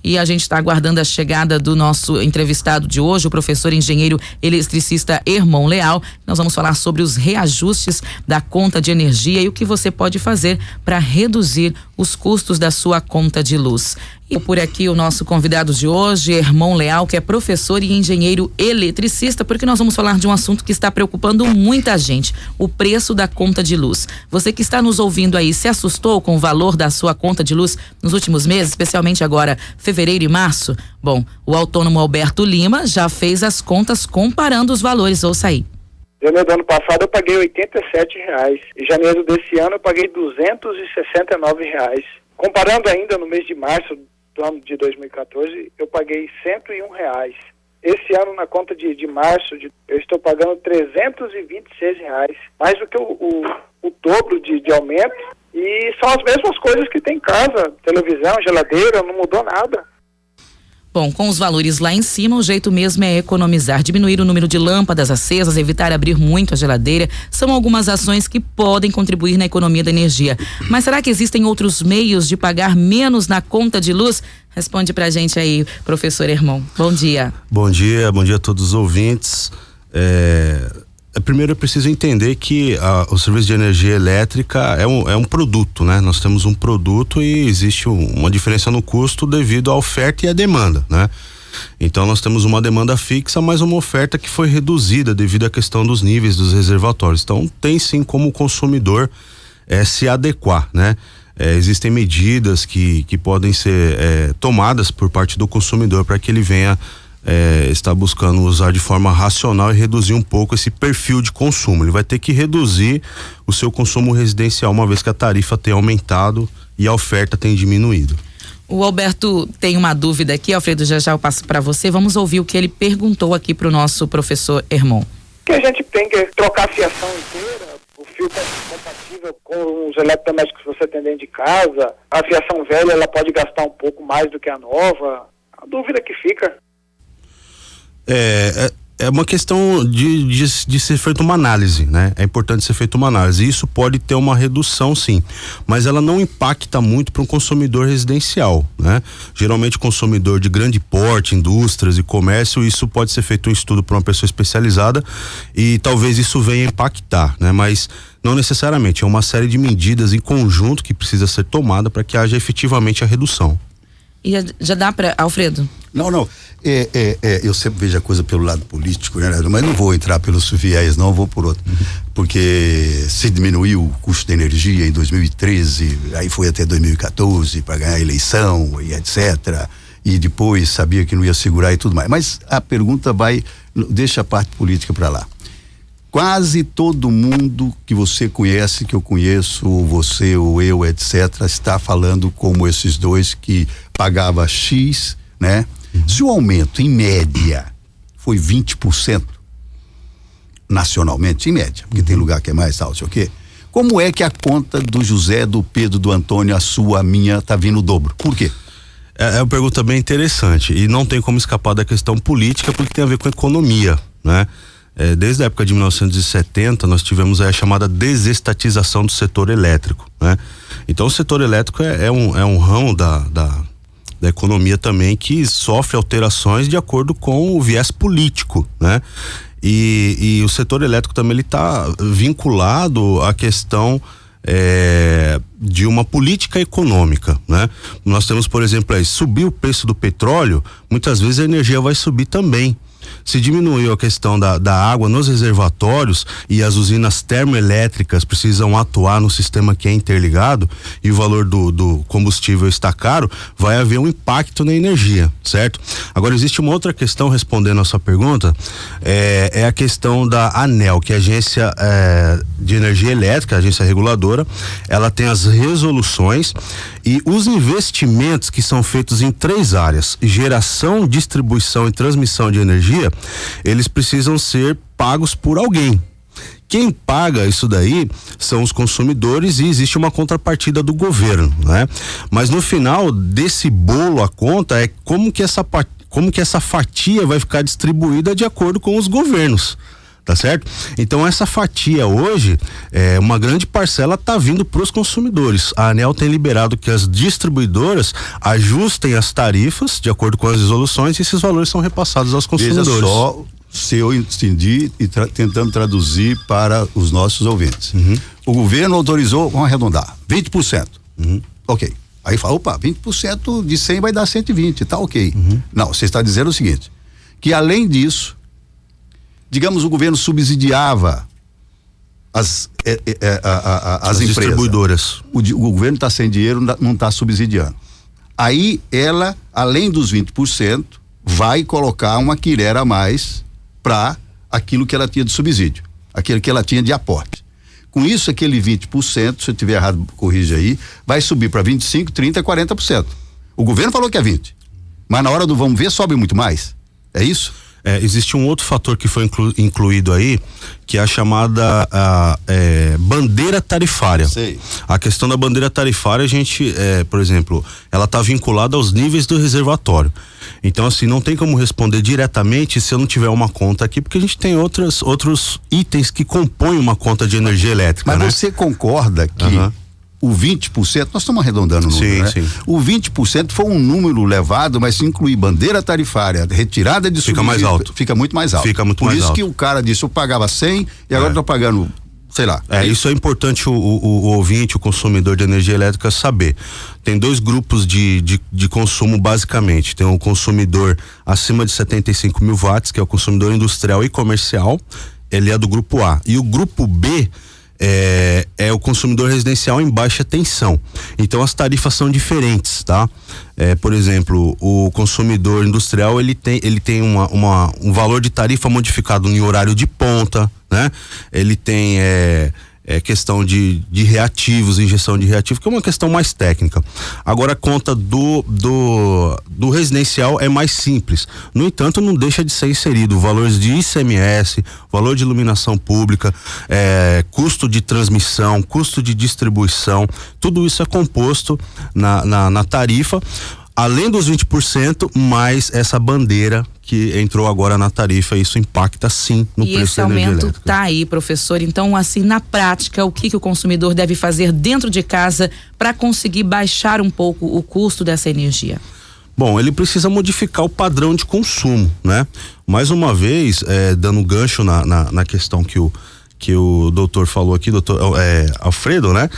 e a gente está aguardando a chegada do nosso entrevistado de hoje, o professor engenheiro eletricista Hermon Leal. Nós vamos falar sobre os reajustes da conta de energia e o que você pode fazer para reduzir os custos da sua conta de luz. E por aqui o nosso convidado de hoje, Hermon Leal, que é professor e engenheiro eletricista, porque nós vamos falar de um assunto que está preocupando muita gente, o preço da conta de luz. Você que está nos ouvindo aí, se assustou com o valor da sua conta de luz nos últimos meses, especialmente agora, fevereiro e março? Bom, o autônomo Alberto Lima já fez as contas comparando os valores. Ouça aí. Janeiro do ano passado eu paguei R$87. Em janeiro desse ano eu paguei R$269. Comparando ainda no mês de março do ano de 2014, eu paguei R$101. Esse ano, na conta de março, eu estou pagando R$326, mais do que o dobro de aumento. E são as mesmas coisas que tem em casa, televisão, geladeira, não mudou nada. Bom, com os valores lá em cima, o jeito mesmo é economizar, diminuir o número de lâmpadas acesas, evitar abrir muito a geladeira. São algumas ações que podem contribuir na economia da energia. Mas será que existem outros meios de pagar menos na conta de luz? Responde pra gente aí, professor Hermon. Bom dia. Bom dia a todos os ouvintes. Primeiro é preciso entender que o serviço de energia elétrica é um produto, né? Nós temos um produto e existe uma diferença no custo devido à oferta e à demanda, né? Então nós temos uma demanda fixa, mas uma oferta que foi reduzida devido à questão dos níveis dos reservatórios. Então tem sim como o consumidor se adequar, né? Existem medidas que podem ser tomadas por parte do consumidor para que ele venha está buscando usar de forma racional e reduzir um pouco esse perfil de consumo. Ele vai ter que reduzir o seu consumo residencial, uma vez que a tarifa tem aumentado e a oferta tem diminuído. O Alberto tem uma dúvida aqui, Alfredo, já eu passo para você. Vamos ouvir o que ele perguntou aqui para o nosso professor Hermon. Que a gente tem que trocar a fiação inteira, o fio compatível com os eletrodomésticos que você tem dentro de casa. A fiação velha, ela pode gastar um pouco mais do que a nova. A dúvida que fica. É uma questão de ser feita uma análise, né? É importante ser feita uma análise. Isso pode ter uma redução, sim, mas ela não impacta muito para um consumidor residencial, né? Geralmente consumidor de grande porte, indústrias e comércio, isso pode ser feito um estudo por uma pessoa especializada e talvez isso venha impactar, né? Mas não necessariamente, é uma série de medidas em conjunto que precisa ser tomada para que haja efetivamente a redução. E já dá para, Alfredo? Não. Eu sempre vejo a coisa pelo lado político, né? Mas não vou entrar pelos viés, não, vou por outro. Porque se diminuiu o custo da energia em 2013, aí foi até 2014 para ganhar a eleição e etc. E depois sabia que não ia segurar e tudo mais. Mas a pergunta deixa a parte política para lá. Quase todo mundo que você conhece, que eu conheço, ou você ou eu, etc., está falando como esses dois que pagava X, né? Se o aumento, em média, foi 20% nacionalmente, em média, porque tem lugar que é mais alto, sei o quê, como é que a conta do José, do Pedro, do Antônio, a sua, a minha, tá vindo o dobro? Por quê? É uma pergunta bem interessante e não tem como escapar da questão política porque tem a ver com economia, né? Desde a época de 1970 nós tivemos a chamada desestatização do setor elétrico, né? Então o setor elétrico é um ramo da economia também que sofre alterações de acordo com o viés político, né? E o setor elétrico também ele está vinculado à questão de uma política econômica, né? Nós temos, por exemplo, subir o preço do petróleo, muitas vezes a energia vai subir também. Se diminuiu a questão da água nos reservatórios e as usinas termoelétricas precisam atuar no sistema que é interligado e o valor do combustível está caro, vai haver um impacto na energia, certo? Agora existe uma outra questão respondendo a sua pergunta, é a questão da ANEEL, que é a Agência de Energia Elétrica, a agência reguladora. Ela tem as resoluções e os investimentos que são feitos em 3 áreas: geração, distribuição e transmissão de energia, eles precisam ser pagos por alguém. Quem paga isso daí são os consumidores e existe uma contrapartida do governo, né? Mas no final desse bolo, a conta é como que essa fatia vai ficar distribuída de acordo com os governos, Tá certo? Então essa fatia hoje, uma grande parcela está vindo para os consumidores. A ANEEL tem liberado que as distribuidoras ajustem as tarifas de acordo com as resoluções e esses valores são repassados aos consumidores. Veja só, se eu entendi e tentando traduzir para os nossos ouvintes. O governo autorizou, vamos arredondar, 20%. Ok. Aí fala, opa, 20% de 100 vai dar 120, tá ok. Não, você está dizendo o seguinte, que além disso, digamos, o governo subsidiava as empresas. Distribuidoras. O governo está sem dinheiro, não está subsidiando. Aí ela, além dos 20%, vai colocar uma quirera a mais para aquilo que ela tinha de subsídio, aquilo que ela tinha de aporte. Com isso, aquele 20%, se eu estiver errado, corrija aí, vai subir para 25%, 30%, 40%. O governo falou que é 20%, mas na hora do vamos ver sobe muito mais. É isso? Existe um outro fator que foi incluído aí, que é a chamada bandeira tarifária. Sei. A questão da bandeira tarifária, a gente, por exemplo, ela está vinculada aos níveis do reservatório. Então, assim, não tem como responder diretamente se eu não tiver uma conta aqui, porque a gente tem outros itens que compõem uma conta de energia elétrica. Mas né? você concorda que o 20%, nós estamos arredondando o número, né? Sim. O 20% foi um número levado, mas se incluir bandeira tarifária, retirada de subsídio, fica mais alto. Fica muito mais alto. Fica muito Por mais isso alto. que o cara disse, eu pagava 100 e agora estou pagando, sei lá. Isso é importante o ouvinte, o consumidor de energia elétrica saber. Tem dois grupos de consumo basicamente. Tem o consumidor acima de 75 mil watts, que é o consumidor industrial e comercial. Ele é do grupo A. E o grupo B é o consumidor residencial em baixa tensão. Então as tarifas são diferentes, tá? Por exemplo, o consumidor industrial ele tem um valor de tarifa modificado em horário de ponta, né? Ele tem questão de reativos, injeção de reativo, que é uma questão mais técnica. Agora a conta do residencial é mais simples. No entanto, não deixa de ser inserido valores de ICMS, valor de iluminação pública, custo de transmissão, custo de distribuição, tudo isso é composto na tarifa, além dos 20%, mais essa bandeira que entrou agora na tarifa, isso impacta sim no preço da energia elétrica. E esse aumento tá aí, professor. Então, assim, na prática, o que o consumidor deve fazer dentro de casa para conseguir baixar um pouco o custo dessa energia? Bom, ele precisa modificar o padrão de consumo, né? Mais uma vez, dando gancho na questão que o doutor falou aqui, doutor Alfredo, né?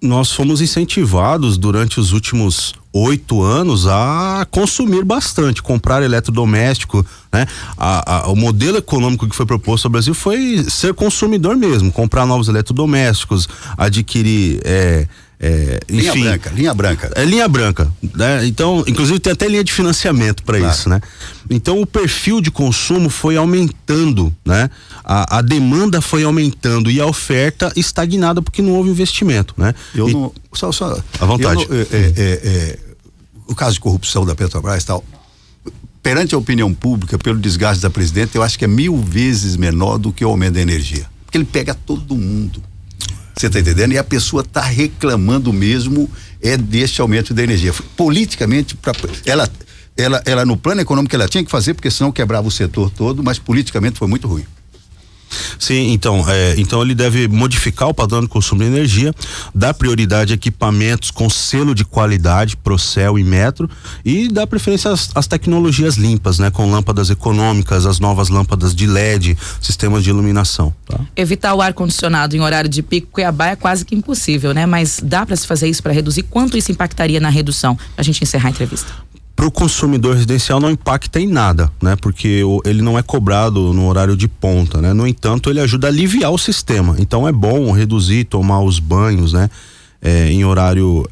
Nós fomos incentivados durante os últimos 8 anos a consumir bastante, comprar eletrodoméstico, né? O modelo econômico que foi proposto ao Brasil foi ser consumidor mesmo, comprar novos eletrodomésticos, adquirir enfim, linha branca. Linha branca, né? Então, inclusive tem até linha de financiamento para isso, né? Então o perfil de consumo foi aumentando, né? A demanda foi aumentando e a oferta estagnada porque não houve investimento, né? Só à vontade. O caso de corrupção da Petrobras e tal, perante a opinião pública, pelo desgaste da presidente, eu acho que é 1000 vezes menor do que o aumento da energia, porque ele pega todo mundo. Você está entendendo? E a pessoa está reclamando mesmo deste aumento da energia. Politicamente, ela no plano econômico ela tinha que fazer, porque senão quebrava o setor todo, mas politicamente foi muito ruim. Sim, então ele deve modificar o padrão de consumo de energia, dar prioridade a equipamentos com selo de qualidade, Procel e Metro, e dar preferência às tecnologias limpas, né? Com lâmpadas econômicas, as novas lâmpadas de LED, sistemas de iluminação, tá? Evitar o ar-condicionado em horário de pico, Cuiabá é quase que impossível, né? Mas dá para se fazer isso para reduzir? Quanto isso impactaria na redução? Pra gente encerrar a entrevista. Para o consumidor residencial não impacta em nada, né? Porque ele não é cobrado no horário de ponta, né? No entanto, ele ajuda a aliviar o sistema. Então é bom reduzir, tomar os banhos, né? Em horário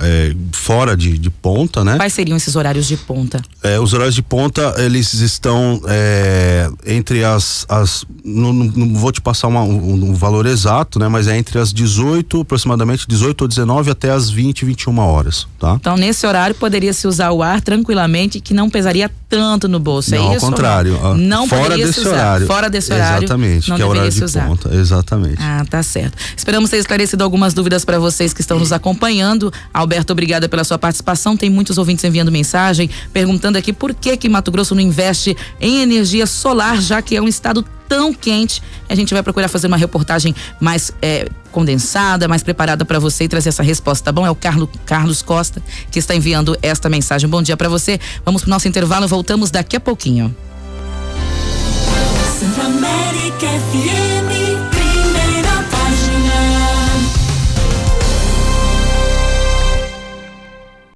fora de ponta, né? Quais seriam esses horários de ponta? Os horários de ponta, eles estão entre não vou te passar um valor exato, né? Mas é entre as aproximadamente 18 ou 19 até as 20, 21 horas, tá? Então nesse horário poderia-se usar o ar tranquilamente, que não pesaria tanto no bolso, não, é isso? Ao contrário. Não fora poderia desse se usar. Horário. Fora desse horário. Exatamente, não que é o horário de usar. ponta. Exatamente. Ah, tá certo. Esperamos ter esclarecido algumas dúvidas para vocês que estão nos acompanhando. Alberto, obrigada pela sua participação. Tem muitos ouvintes enviando mensagem, perguntando aqui por que Mato Grosso não investe em energia solar, já que é um estado tão quente. A gente vai procurar fazer uma reportagem mais condensada, mais preparada para você e trazer essa resposta, tá bom? É o Carlos Costa que está enviando esta mensagem. Bom dia para você. Vamos pro nosso intervalo, voltamos daqui a pouquinho. América FM.